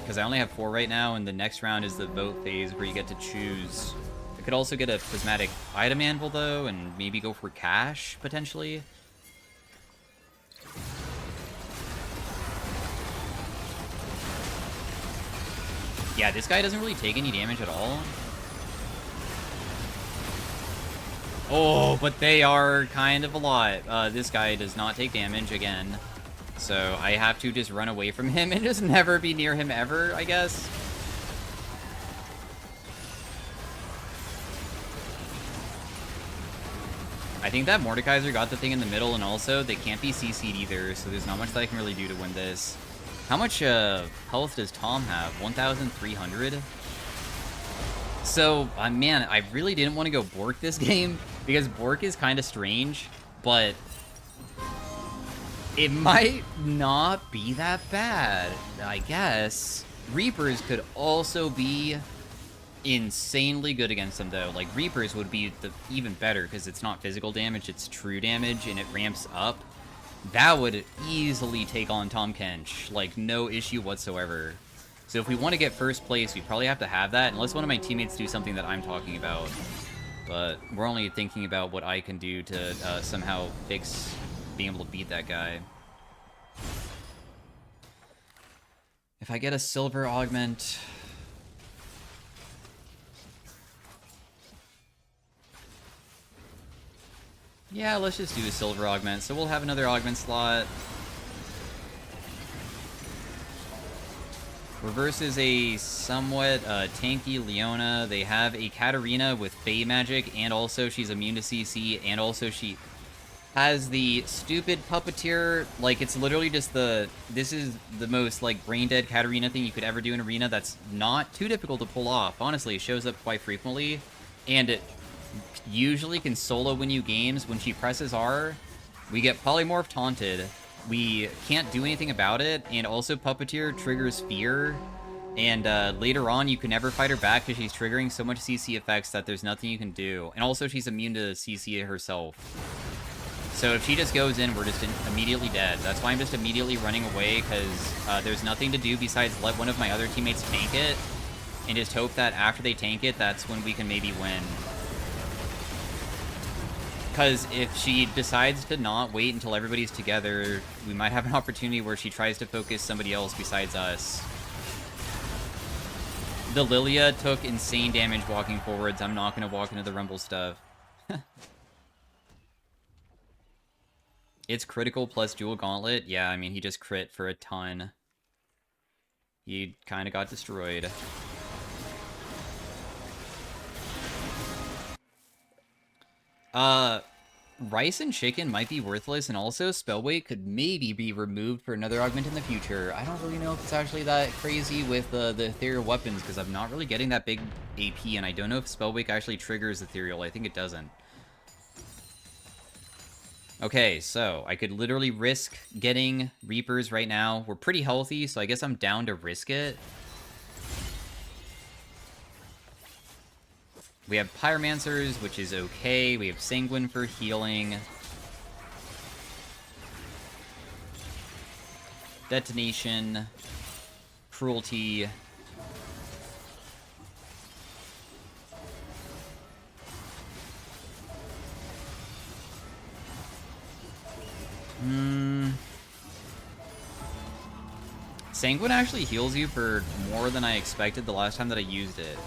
because I only have 4 right now, and the next round is the vote phase where you get to choose. I could also get a Prismatic Item Anvil, though, and maybe go for cash, potentially. Yeah, this guy doesn't really take any damage at all. Oh, but they are kind of a lot. This guy does not take damage again. So I have to just run away from him and just never be near him ever, I guess. I think that Mordekaiser got the thing in the middle, and also they can't be CC'd either, so there's not much that I can really do to win this. How much health does Tom have? 1,300? So, man, I really didn't want to go Bork this game, because Bork is kind of strange, but it might not be that bad, I guess. Reapers could also be insanely good against them, though. Like, Reapers would be even better, because it's not physical damage, it's true damage, and it ramps up. That would easily take on Tahm Kench, like, no issue whatsoever. So if we want to get first place, we probably have to have that, unless one of my teammates do something that I'm talking about. But we're only thinking about what I can do to somehow fix being able to beat that guy. If I get a Silver Augment... Yeah, let's just do a Silver Augment. So we'll have another Augment slot. Reverse is a somewhat tanky Leona. They have a Katarina with Fey Magic, and also she's immune to CC, and also she has the stupid Puppeteer. Like, it's literally just this is the most, like, brain-dead Katarina thing you could ever do in Arena that's not too difficult to pull off. Honestly, it shows up quite frequently, and it usually can solo win you games. When she presses R, we get Polymorph taunted. We can't do anything about it, and also Puppeteer triggers Fear, and later on you can never fight her back because she's triggering so much CC effects that there's nothing you can do. And also she's immune to CC herself. So if she just goes in, we're just immediately dead. That's why I'm just immediately running away, because there's nothing to do besides let one of my other teammates tank it, and just hope that after they tank it, that's when we can maybe win. Because if she decides to not wait until everybody's together, we might have an opportunity where she tries to focus somebody else besides us. The Lilia took insane damage walking forwards. I'm not going to walk into the Rumble stuff. It's critical plus dual gauntlet. Yeah, I mean, he just crit for a ton. He kind of got destroyed. Rice and chicken might be worthless, and also spell weight could maybe be removed for another augment in the future. I don't really know if it's actually that crazy with the ethereal weapons, because I'm not really getting that big AP, and I don't know if spell weight actually triggers ethereal. I think it doesn't. Okay, so I could literally risk getting Reapers right now. We're pretty healthy, so I guess I'm down to risk it. We have Pyromancers, which is okay. We have Sanguine for healing. Detonation. Cruelty. Sanguine actually heals you for more than I expected the last time that I used it.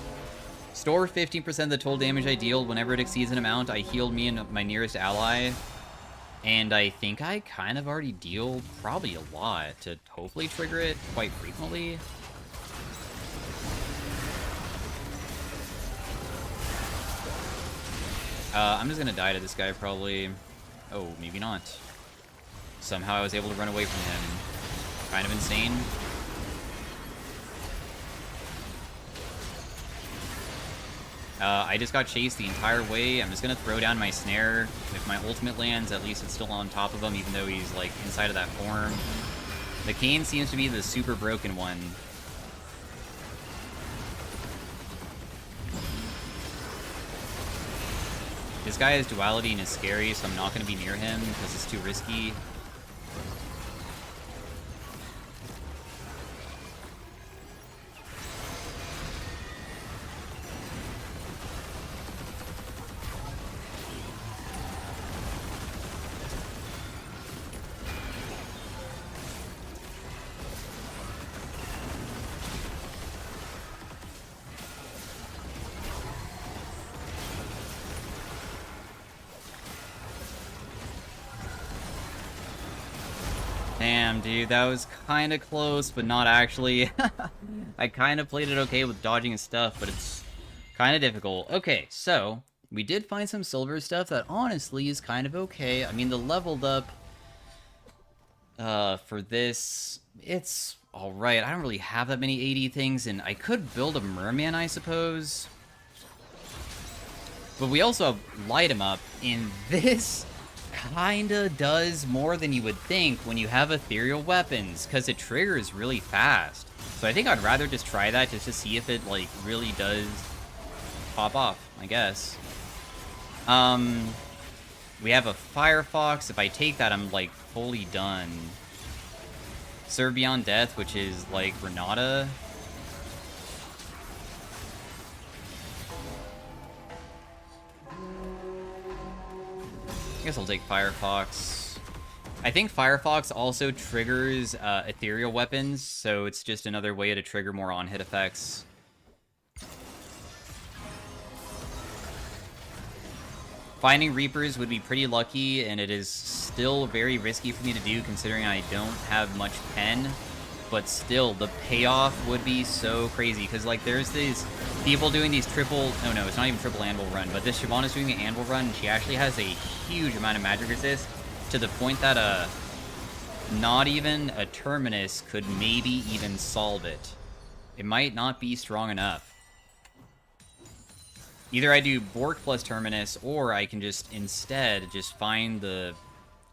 Store 15% of the total damage I deal. Whenever it exceeds an amount, I healed me and my nearest ally. And I think I kind of already deal probably a lot to hopefully trigger it quite frequently. I'm just gonna die to this guy probably. Oh, maybe not. Somehow I was able to run away from him. Kind of insane. I just got chased the entire way. I'm just gonna throw down my snare. If my ultimate lands, at least it's still on top of him, even though he's, like, inside of that form. The cane seems to be the super broken one. This guy has duality and is scary, so I'm not gonna be near him, because it's too risky. Damn, dude, that was kind of close, but not actually. I kind of played it okay with dodging and stuff, but it's kind of difficult. Okay, so we did find some silver stuff that honestly is kind of okay. I mean, the leveled up for this, it's alright. I don't really have that many AD things, and I could build a merman, I suppose. But we also have light him up, and this kinda does more than you would think when you have ethereal weapons, because it triggers really fast. So I think I'd rather just try that just to see if it, like, really does pop off, I guess. We have a Firefox. If I take that, I'm, like, fully done. Serve Beyond Death, which is, like, Renata. I guess I'll take Firefox. I think Firefox also triggers ethereal weapons, so it's just another way to trigger more on-hit effects. Finding Reapers would be pretty lucky, and it is still very risky for me to do considering I don't have much pen. But still, the payoff would be so crazy, because, like, there's these people doing these triple... Oh, no, it's not even triple anvil run, but this Shyvana's doing the anvil run, and she actually has a huge amount of magic resist, to the point that, not even a Terminus could maybe even solve it. It might not be strong enough. Either I do Bork plus Terminus, or I can just, instead, just find the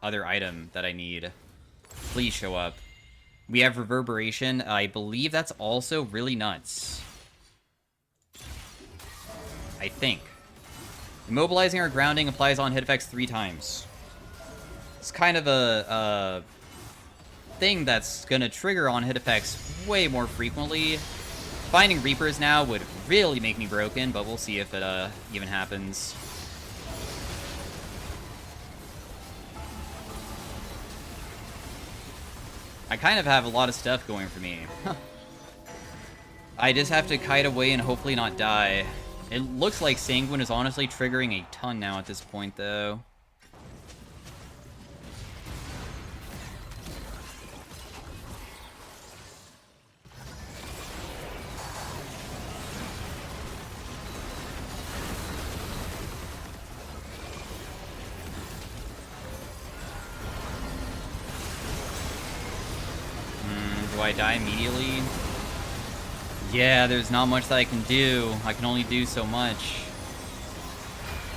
other item that I need. Please show up. We have Reverberation. I believe that's also really nuts. I think. Immobilizing or grounding applies on hit effects 3 times. It's kind of a thing that's gonna trigger on hit effects way more frequently. Finding Reapers now would really make me broken, but we'll see if it even happens. I kind of have a lot of stuff going for me. I just have to kite away and hopefully not die. It looks like Sanguine is honestly triggering a ton now at this point, though. Do I die immediately? Yeah, there's not much that I can do. I can only do so much.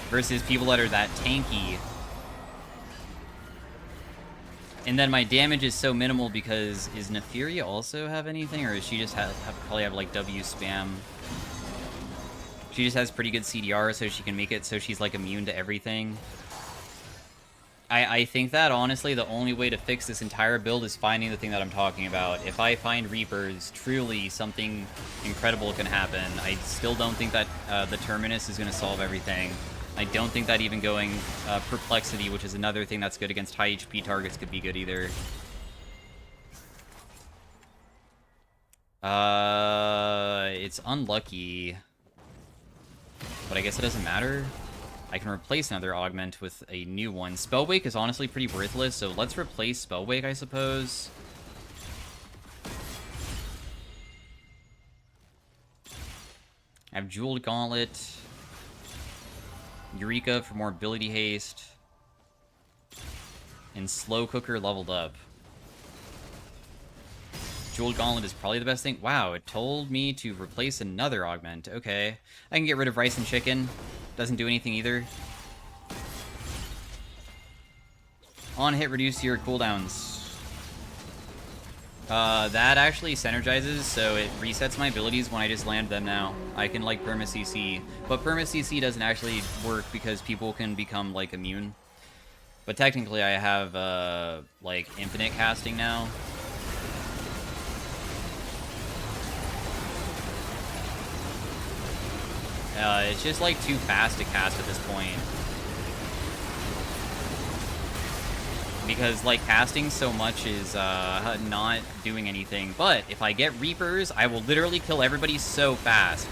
Versus people that are that tanky. And then my damage is so minimal because... Is Neferia also have anything? Or does she just probably have, like, W spam? She just has pretty good CDR, so she can make it so she's, like, immune to everything. I think that, honestly, the only way to fix this entire build is finding the thing that I'm talking about. If I find Reapers, truly something incredible can happen. I still don't think that the Terminus is going to solve everything. I don't think that even going Perplexity, which is another thing that's good against high HP targets, could be good either. It's unlucky. But I guess it doesn't matter. I can replace another augment with a new one. Spellwake is honestly pretty worthless, so let's replace Spellwake, I suppose. I have Jeweled Gauntlet. Eureka for more ability haste. And Slow Cooker leveled up. Jeweled Gauntlet is probably the best thing. Wow, it told me to replace another augment. Okay. I can get rid of Rice and Chicken. Doesn't do anything either. On hit, reduce your cooldowns. That actually synergizes, so it resets my abilities when I just land them now. I can, like, perma-CC. But perma-CC doesn't actually work because people can become, like, immune. But technically I have, like, infinite casting now. It's just, like, too fast to cast at this point. Because, like, casting so much is, not doing anything. But if I get Reapers, I will literally kill everybody so fast.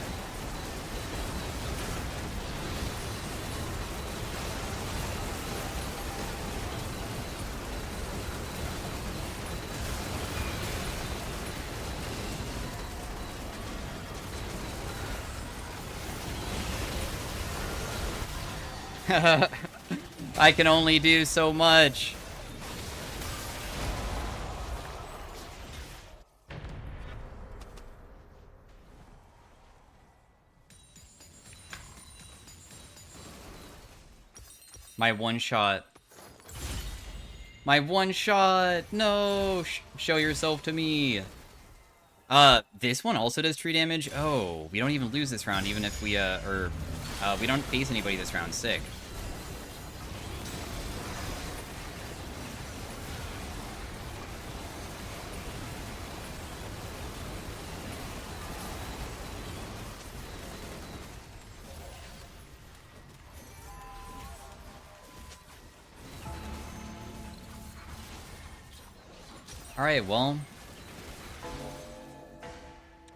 I can only do so much. My one shot. My one shot! No! Show yourself to me! This one also does tree damage? Oh, we don't even lose this round, even if we, we don't face anybody this round. Sick. Alright, well...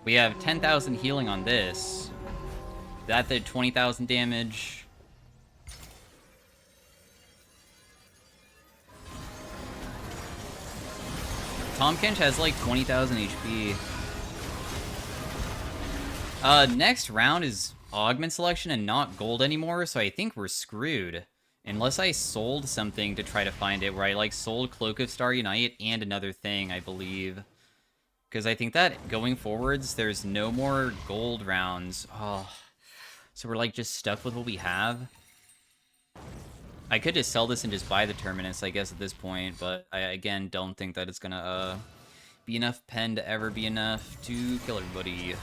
We have 10,000 healing on this. That did 20,000 damage. Tahm Kench has like 20,000 HP. Next round is augment selection and not gold anymore, so I think we're screwed. Unless I sold something to try to find it, where I, like, sold Cloak of Star Unite and another thing, I believe. Because I think that going forwards, there's no more gold rounds. Oh. So we're, like, just stuck with what we have. I could just sell this and just buy the Terminus, I guess, at this point, but I, again, don't think that it's gonna, be enough pen to ever be enough to kill everybody.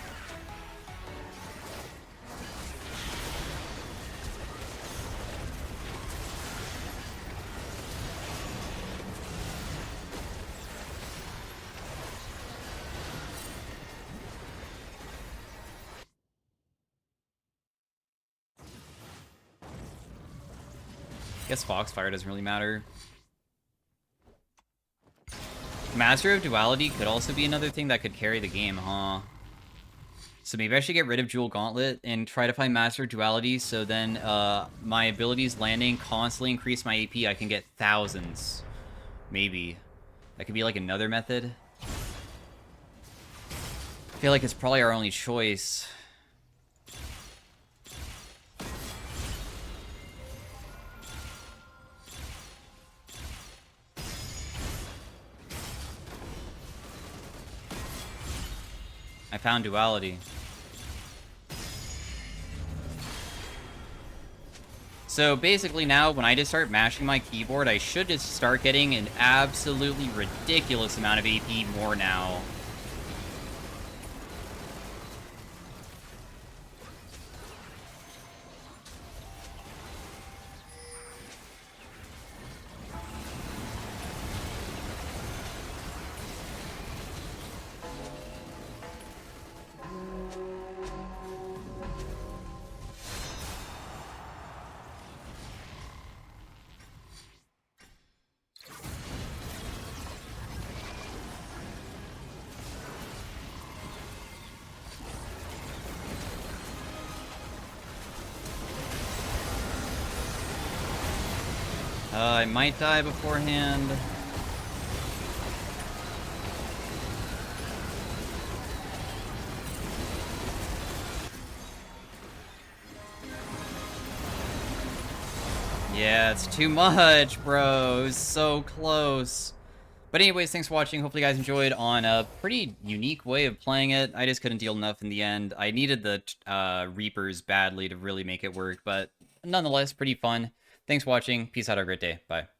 guess Foxfire doesn't really matter. Master of Duality could also be another thing that could carry the game, huh? So maybe I should get rid of Jewel Gauntlet and try to find Master of Duality, so then my abilities landing constantly increase my AP. I can get thousands. Maybe. That could be like another method. I feel like it's probably our only choice. I found Duality. So basically now, when I just start mashing my keyboard, I should just start getting an absolutely ridiculous amount of AP more now. I might die beforehand. Yeah, it's too much, bro. It's so close. But anyways, thanks for watching. Hopefully you guys enjoyed on a pretty unique way of playing it. I just couldn't deal enough in the end. I needed the Reapers badly to really make it work, but nonetheless, pretty fun. Thanks for watching. Peace out. Have a great day. Bye.